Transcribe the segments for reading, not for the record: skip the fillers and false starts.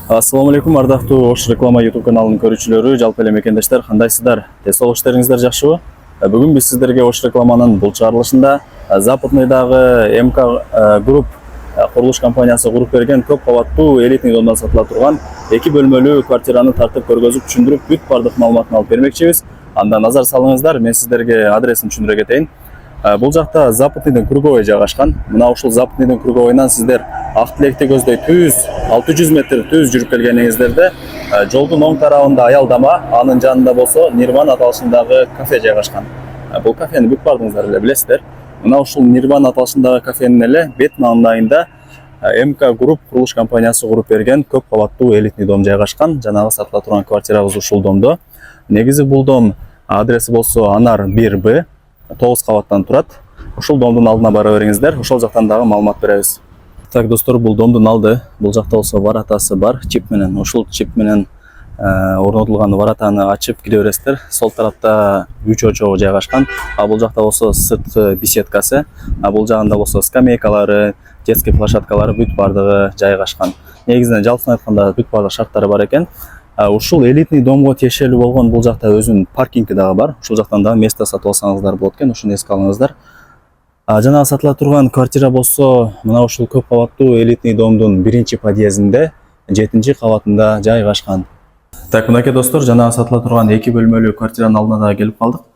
Ассаламу алейкум, ардактуу Ош реклама YouTube каналынын көрүүчүлөрү, жалпы эле мекендештер, кандайсыздар? Тез иштериңиздер жакшыбы? Бүгүн биз сиздерге Ош рекламанын бул чыгарылышында Западныйдагы МК Групп курулуш компаниясы куруп берген көп кабаттуу элитный домдон сатыла турган 2 бөлмөлүү квартираны тартып көргөзүп, түшүндүрүп, бүт бардык маалыматын алып бермекчибиз. Анда назар салыңыздар, мен сиздерге адресин түшүндүрө кетейин. Бул жакта Западныйдын круговой жайгашкан. Мына ушул Западныйдын круговойнан сиздер ак тилекти көздөй 600 метр түз жүрүп келгениңиздерде жолдун оң тарабында аялдама, анын жанында болсо Нирвана аталышындагы кафе жайгашкан. Бул кафени бүт бардыңыздар эле билесиздер. Мына ушул Нирвана аталышындагы кафенин эле бет маңдайында МК Групп курулуш компаниясы куруп берген көп кабаттуу элитный дом жайгашкан. Жанагы сатыла турган квартирабыз ушул домдо. Негизи бул дом адреси болсо Анар 1Б 9 кабаттан турат. Ушул домдун алдына бара бериңиздер, ошол жактан дагы маалымат беребиз. Так, достор, бул домдун алды, бул жакта болсо варатасы бар, чип менен. Ушул чип менен орнотулган варатаны ачып кире бересиздер. Сол тарапта 3 очогу жайгашкан. Бул жакта болсо сырт беседкасы, бул жагында болсо скамейкалары, детский площадкалары бүт бардыгы жайгашкан. Негизинен жалпысын айтканда бүт бардык шарттары бар экен. Ушул элитный домго тиешелүү болгон бул жакта өзүнүн паркинги дагы бар. Ушул жактан дагы место сатып алсаңыздар болот экен, ушуну эске алыңыздар. Жанагы сатыла турган квартира болсо, мына ушул көп кабаттуу элитный домдун 1-подъездинде, 7-кабатында жайгашкан. Так, мынакей достор, жанагы сатыла турган 2 бөлмөлүү квартиранын алдына дагы келип калдык.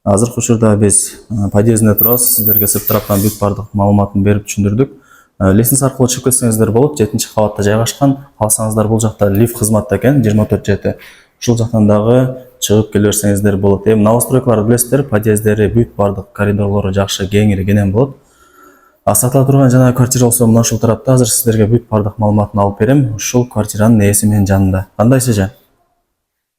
Азыркы учурда биз подъездинде турабыз, сиздерге сырт тараптан бүт бардык маалыматын берип түшүндүрдүк. Лестница аркылуу чыгып кетсеңиздер болот, 7-кабатта жайгашкан. Калсаңыздар бул жакта лифт кызматта экен, 24/7. Ушул жактан дагы чыгып келе берсеңиздер болот. Новостройкаларды билесиздер, подъезддери бүт бардык, коридорлору жакшы, кеңири кенен болот. Сатыла турган жанагы квартира болсо мына ушул тарапта. Азыр сиздерге бүт бардык маалыматын алып берем. Ушул квартиранын ээси менин жанында. Кандай сиже?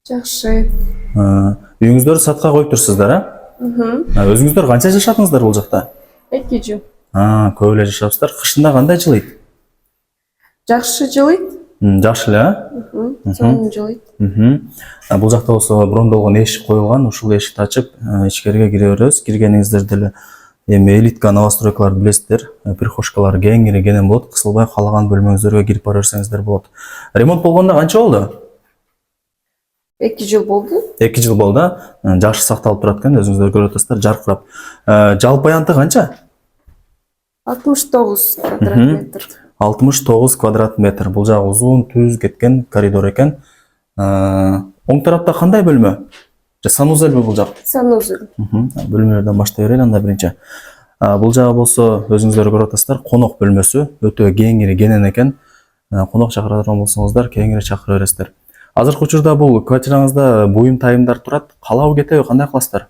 Жакшы. Үйүңүздөрдү сатка коюп турсуздар, а? Өзүңүздөр канча жашадыңыздар бул жакта? 2 жыл. Көп эле жашапсыздар. Кышында кандай жылыйт? Жакшы жылыйт. Жакшы эле, а? Сонун жылыйт. Бул жакта болсо брондолгон эшик коюлган. Ушул эшикти ачып, ичкериге кире беребиз. Киргениңиздерде эле элитка новостройкаларды билесиздер. Прихожкалар кеңири кенен болот. Кысылбай каалаган бөлмөңүздөргө кирип бара берсеңиздер болот. Ремонт болгондо канча болду? 2 жыл болду. 2 жыл болду. Жакшы сакталып турат экен, өзүңүздөр көрүп атасыздар, жаркырап. Жалпы аянты канча? 69 квадрат метр. 69 квадрат метр. Бул жагы узун, түз кеткен коридор экен. Оң тарапта кандай бөлмө? Санузелби бул жак? Санузел. Бөлмөлөрдөн баштай берели анда биринчи. Бул жагы болсо өзүңүздөр көрүп атасыздар, конок бөлмөсү, өтө кеңири кенен экен. Конок чакыра турган болсоңуздар, кеңири чакыра бересиздер. Азыркы учурда бул квартираңызда буюм тайымдар турат. Калабы кетеби, кандай кыласыздар?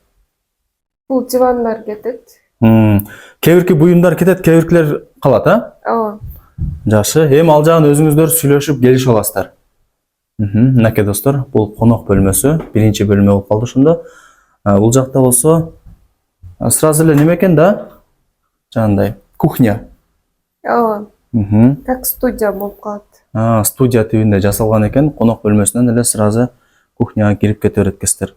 Бул дивандар кетет. Кээ бирки буюмдар кетет, кээ биркилер калат, а? Ооба. Жакшы. Ал жагын өзүңүздөр сүйлөшүп келишип аласыздар. Мынакей достор, бул конок бөлмөсү, 1 бөлмө болуп калды ошондо. Бул жакта болсо сразу эле неме экен да? Жандай, кухня. Ооба. Как студия болуп калат. Студия тибинде жасалган экен, конок бөлмөсүнөн эле сразу кухняга кирип кете берет экенсиздер.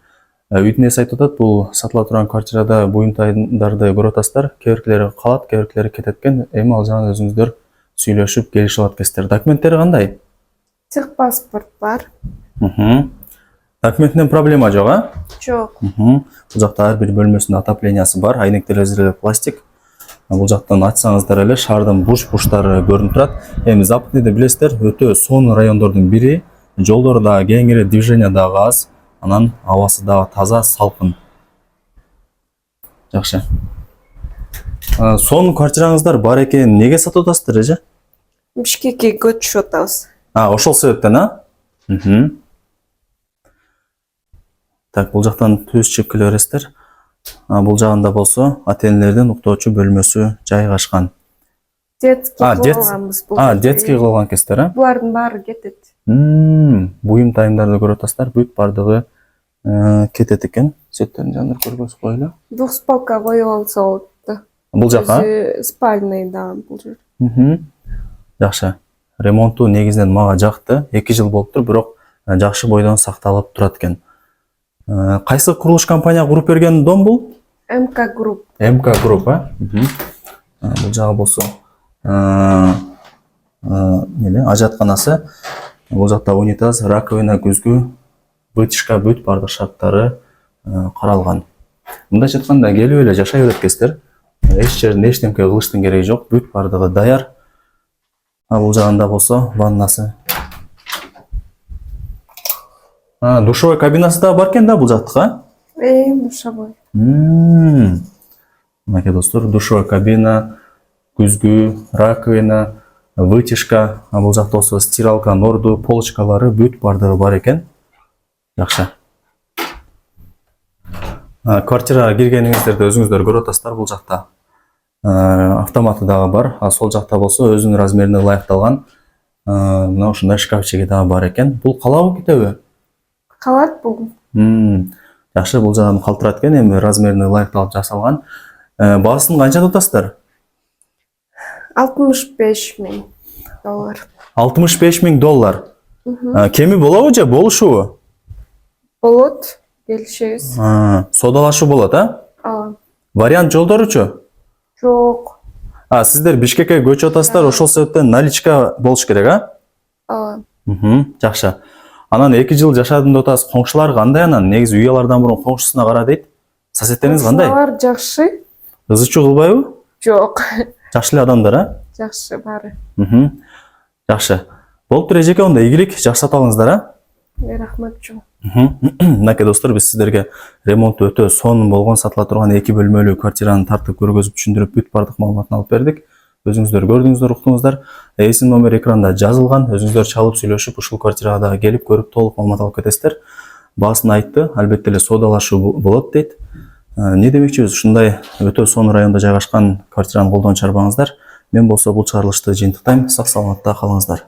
Үйдүн ээси айтып атат, бул сатыла турган квартирада буюм тайымдарды көрүп атасыздар. Кээ биркилери калат, кээ биркилери кетет экен. Ал жагын өзүңүздөр сүйлөшүп келишип алат экенсиздер. Документтери кандай? Техпаспорт бар. Документинен проблема жок, а? Жок. Бул жакта ар бир бөлмөсүндө отоплениясы бар, айнек терезелери пластик. Бул жактан ачсаңыздар эле шаардын буш-буштары көрүнүп турат. Западныйды билесиздер, өтө сонун райондордун бири. Жолдору да кеңири, движение дагы аз. Анан абасы дагы таза, салкын. Жакшы. Сонун квартираңыздар бар экен, неге сатып атасыздар, эже? Бишкекке көчүп атабыз. Ошол себептен, а? Так, бул жактан түз чыгып келе бересиздер. Бул жагында болсо ата-энелердин уктоочу бөлмөсү жайгашкан. Детский кылганбыз бул. Детский кылган экенсиздер, а? Булардын баары кетет. Буюм тайымдарды көрүп атасыздар, бүт бардыгы кетет экен. Сеттерин жаныр көргөзүп коелу. Двухспалка коюп алса болот да. Бул жака? Спальный да бул жер. Жакшы. Ремонту негизинен мага жакты. 2 жыл болуптур, бирок жакшы бойдон сакталып турат экен. Кайсы курулуш компания куруп берген дом бул? МК Групп. МК Групп, а? Бул жагы болсо ажатканасы. Бул жакта унитаз, раковина, күзгү, вытяжка, бүт бардык шарттары каралган. Мындайча айтканда келип эле жашай берет экенсиздер. Эч жеринде эчтемке кылыштын кереги жок, бүт бардыгы даяр. Бул жагында болсо ваннасы. Душевой кабинасы да бар экен да бул жактыкы, Душевой. Мынакей достор, душевой кабина, күзгү, раковина, вытяжка, бул жакта болсо стиралка, норду, полочкалары бүт бардыгы бар экен. Жакшы. Квартирага киргениңиздерде өзүңүздөр көрүп атасыздар, бул жакта автоматы дагы бар. Сол жакта болсо өзүнүн размерине ылайыкталган мына ушундай шкафчиги дагы бар экен. Бул калабы кетеби? Калат бул. Жакшы, бул жагын калтырат экен, эми размерине ылайыкталып жасалган. Баасын канча деп атасыздар? 65.000 доллар. 65.000 доллар. Кеми болобу же болушубу? Болот, келишебиз. Содалашуу болот, а? Вариант жолдоручу? Жок. Сиздер Бишкекке көчүп атасыздар, ошол себептен наличка болуш керек, а? Жакшы. Анан 2 жыл жашадым деп атасыз, коңшулар кандай анан? Негизи үй алардан мурун коңшусуна кара дейт. Соседтериңиз кандай? Алар жакшы. Ызычуу кылбайбы? Жок. Жакшы эле адамдар, а? Жакшы баары. Жакшы. Болуптур эжеке, онда ийгилик, жакшы сатып алыңыздар, а? Рахмат жок. Мынакей достор, биз сиздерге ремонту өтө сонун болгон, сатыла турган 2 бөлмөлүү квартираны тартып көргөзүп түшүндүрүп бүт бардык маалыматын алып бердик. Өзүңүздөр көрдүңүздөр, уктуңуздар. Эсин номер экранда жазылган. Өзүңүздөр чалып сүйлөшүп, ушул квартирага дагы келип көрүп толук маалымат алып кетесиздер. Баасын айтты, албетте эле содалашуу болот дейт. Не демекчибиз, ушундай өтө сонун райондо жайгашкан квартираны колдон чарбаңыздар. Мен болсо бул чыгарылышты жыйынтыктайм. Сак саламатта калыңыздар.